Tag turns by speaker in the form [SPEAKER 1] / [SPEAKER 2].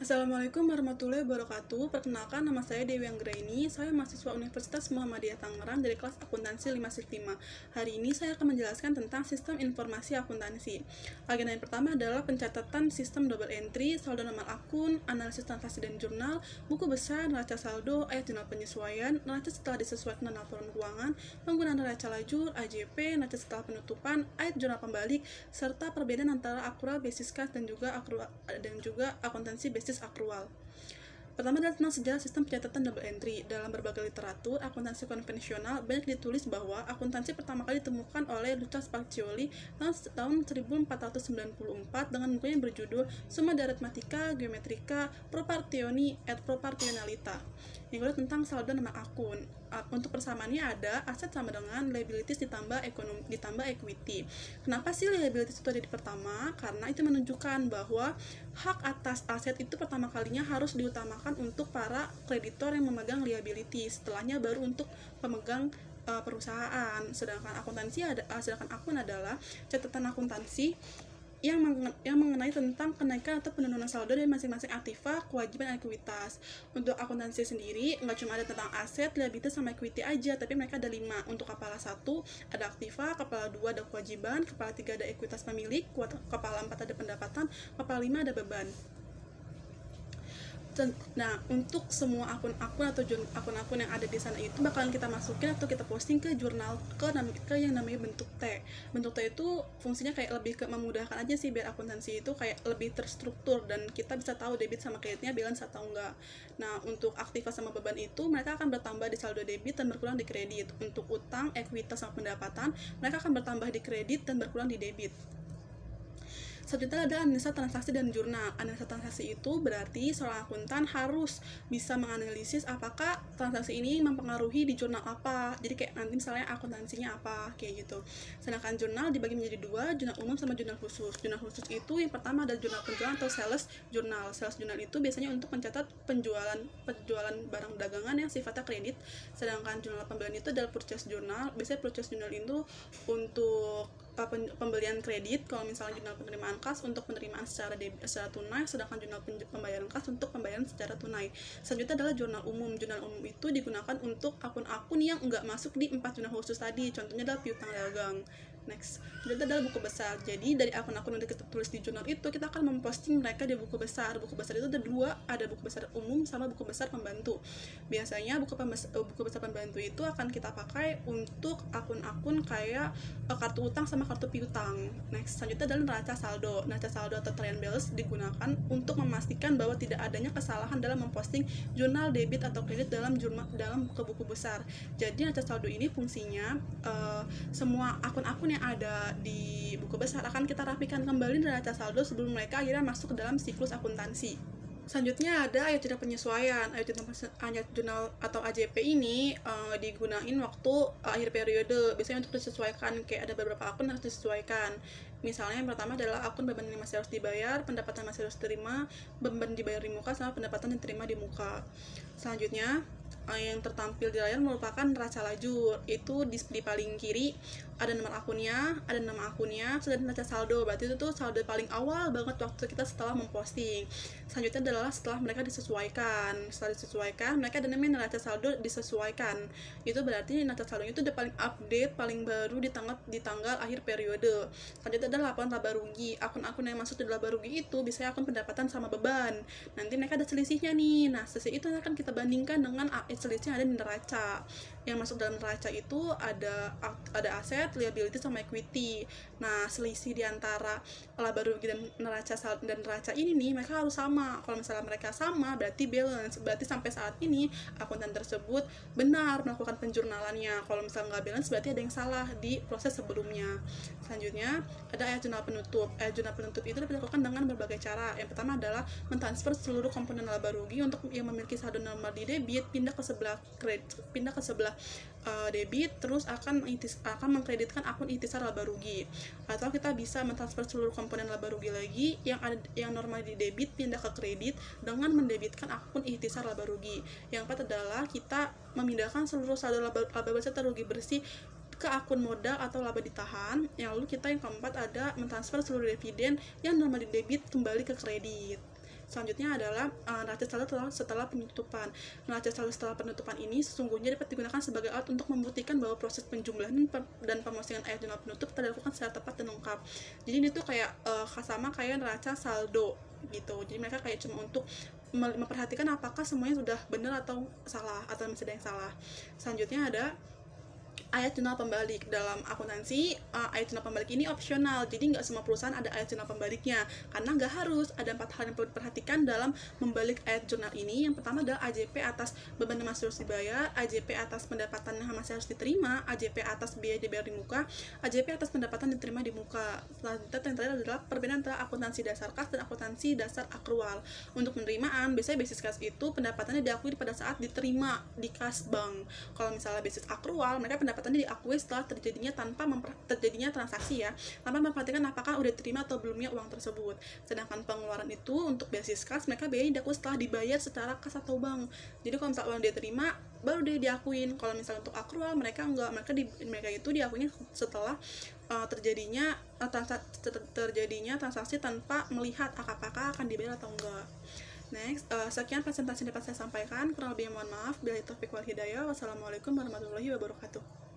[SPEAKER 1] Assalamualaikum warahmatullahi wabarakatuh. Perkenalkan, nama saya Dewi Anggraini. Saya mahasiswa Universitas Muhammadiyah Tangerang dari kelas akuntansi 5-5. Hari ini saya akan menjelaskan tentang sistem informasi akuntansi. Agenda yang pertama adalah pencatatan sistem double entry, saldo nomor akun, analisis transaksi dan jurnal, buku besar, neraca saldo, ayat jurnal penyesuaian, neraca setelah disesuaikan dengan laporan keuangan, penggunaan neraca lajur, AJP, neraca setelah penutupan, ayat jurnal pembalik, serta perbedaan antara akrual basis kas dan juga akuntansi basis akrual. Pertama adalah tentang sejarah sistem pencatatan double entry. Dalam berbagai literatur akuntansi konvensional banyak ditulis bahwa akuntansi pertama kali ditemukan oleh Luca Spaccioli tahun 1494 dengan buku yang berjudul Summa de Arithmetica Geometrica Proportioni et Proportionalita. Yang kedua tentang saldo nama akun. Untuk persamaannya ada aset sama dengan liabilities ditambah equity. Kenapa sih liabilities itu ada di pertama? Karena itu menunjukkan bahwa hak atas aset itu pertama kalinya harus diutamakan untuk para kreditor yang memegang liabilities. Setelahnya baru untuk pemegang perusahaan. Sedangkan akun adalah catatan akuntansi yang mengenai tentang kenaikan atau penurunan saldo dari masing-masing aktiva, kewajiban, dan ekuitas. Untuk akuntansi sendiri, nggak cuma ada tentang aset, liabilitas, sama equity aja, tapi mereka ada 5. Untuk kepala 1 ada aktiva, kepala 2 ada kewajiban, kepala 3 ada ekuitas pemilik, kepala 4 ada pendapatan, kepala 5 ada beban. Nah, untuk semua akun-akun atau akun-akun yang ada di sana itu bakalan kita masukin atau kita posting ke jurnal ke yang namanya bentuk T. Bentuk T itu fungsinya kayak lebih ke memudahkan aja sih biar akuntansi itu kayak lebih terstruktur dan kita bisa tahu debit sama kreditnya balance atau enggak. Nah, untuk aktiva sama beban itu mereka akan bertambah di saldo debit dan berkurang di kredit. Untuk utang, ekuitas sama pendapatan, mereka akan bertambah di kredit dan berkurang di debit. Selanjutnya ada analisa transaksi dan jurnal. Analisa transaksi itu berarti seorang akuntan harus bisa menganalisis apakah transaksi ini mempengaruhi di jurnal apa. Jadi kayak nanti misalnya akuntansinya apa, kayak gitu. Sedangkan jurnal dibagi menjadi 2, jurnal umum sama jurnal khusus. Jurnal khusus itu yang pertama ada jurnal penjualan atau sales jurnal. Sales jurnal itu biasanya untuk mencatat penjualan barang dagangan yang sifatnya kredit. Sedangkan jurnal pembelian itu adalah purchase journal. Biasanya purchase journal itu untuk pembelian kredit, kalau misalnya jurnal penerimaan kas untuk penerimaan secara tunai, sedangkan jurnal pembayaran kas untuk pembayaran secara tunai. Selanjutnya adalah jurnal umum. Jurnal umum itu digunakan untuk akun-akun yang enggak masuk di 4 jurnal khusus tadi, contohnya adalah piutang dagang. Next, itu adalah buku besar. Jadi dari akun-akun yang kita tulis di jurnal itu kita akan memposting mereka di buku besar. Buku besar itu ada 2, ada buku besar umum sama buku besar pembantu. Biasanya buku besar pembantu itu akan kita pakai untuk akun-akun kayak kartu utang sama kartu piutang. Next, selanjutnya adalah neraca saldo. Neraca saldo atau trial balance digunakan untuk memastikan bahwa tidak adanya kesalahan dalam memposting jurnal debit atau kredit dalam buku besar. Jadi neraca saldo ini fungsinya semua akun-akun yang ada di buku besar akan kita rapikan kembali neraca saldo sebelum mereka akhirnya masuk ke dalam siklus akuntansi. Selanjutnya ada ayat jurnal penyesuaian. Ayat jurnal atau AJP ini digunain waktu akhir periode. Biasanya untuk disesuaikan, kayak ada beberapa akun harus disesuaikan. Misalnya yang pertama adalah akun beban yang masih harus dibayar, pendapatan masih harus diterima, beban dibayar di muka, sama pendapatan yang diterima di muka. Selanjutnya yang tertampil di layar merupakan neraca lajur. Itu di paling kiri ada nama akunnya, sudah neraca saldo. Berarti itu tuh saldo paling awal banget waktu kita setelah memposting. Selanjutnya adalah setelah mereka disesuaikan. Setelah disesuaikan, mereka ada namanya neraca saldo disesuaikan. Itu berarti neraca saldonya itu udah paling update, paling baru di tanggal akhir periode. Selanjutnya ada laporan laba rugi. Akun-akun yang masuk di laba rugi itu biasanya akun pendapatan sama beban. Nanti mereka ada selisihnya nih. Nah, selisih itu akan kita bandingkan dengan selisih yang ada di neraca. Yang masuk dalam neraca itu ada aset, liability, sama equity. Nah, selisih di antara laba rugi dan neraca ini nih mereka harus sama. Kalau misalnya mereka sama berarti balance. Berarti sampai saat ini akuntan tersebut benar melakukan penjurnalannya. Kalau misalnya nggak balance berarti ada yang salah di proses sebelumnya. Selanjutnya ada ayat jurnal penutup. Ayat jurnal penutup itu dilakukan dengan berbagai cara. Yang pertama adalah mentransfer seluruh komponen laba rugi untuk yang memiliki saldo normal di debit pindah ke sebelah debit, terus akan mengkreditkan akun ikhtisar laba rugi. Atau kita bisa mentransfer seluruh komponen laba rugi lagi yang normal di debit pindah ke kredit dengan mendebitkan akun ikhtisar laba rugi. Yang keempat adalah kita memindahkan seluruh saldo laba bersih atau rugi bersih ke akun modal atau laba ditahan. Yang keempat ada mentransfer seluruh dividen yang normal di debit kembali ke kredit. Selanjutnya adalah neraca saldo setelah penutupan. Neraca saldo setelah penutupan ini sesungguhnya dapat digunakan sebagai alat untuk membuktikan bahwa proses penjumlahan dan pemrosesingan ayat jurnal penutup telah dilakukan secara tepat dan lengkap. Jadi ini tuh kayak sama kayak neraca saldo gitu. Jadi mereka kayak cuma untuk memperhatikan apakah semuanya sudah benar atau salah, atau masih ada yang salah. Selanjutnya ada ayat jurnal pembalik. Dalam akuntansi, ayat jurnal pembalik ini opsional, jadi nggak semua perusahaan ada ayat jurnal pembaliknya, karena nggak harus. Ada 4 hal yang perlu diperhatikan dalam membalik ayat jurnal ini. Yang pertama adalah AJP atas beban yang masih harus dibayar, AJP atas pendapatan yang masih harus diterima, AJP atas biaya dibayar di muka, AJP atas pendapatan diterima di muka. Selanjutnya yang terakhir adalah perbedaan antara akuntansi dasar kas dan akuntansi dasar akrual. Untuk penerimaan, biasanya basis kas itu pendapatannya diakui pada saat diterima di kas bank. Kalau misalnya basis akrual, mereka pendapatannya diakui setelah terjadinya transaksi ya, tanpa memperhatikan apakah udah diterima atau belumnya uang tersebut. Sedangkan pengeluaran itu untuk basis kas, mereka biayanya diakui setelah dibayar secara kas atau bank. Jadi kalau misalnya uang dia terima, baru dia diakuin. Kalau misalnya untuk akrual, mereka enggak, mereka itu diakuinya setelah terjadinya transaksi tanpa melihat apakah akan dibayar atau enggak. Next, sekian presentasi dapat saya sampaikan. Kurang lebihnya mohon maaf. Billahi taufiq wal hidayah. Wassalamualaikum warahmatullahi wabarakatuh.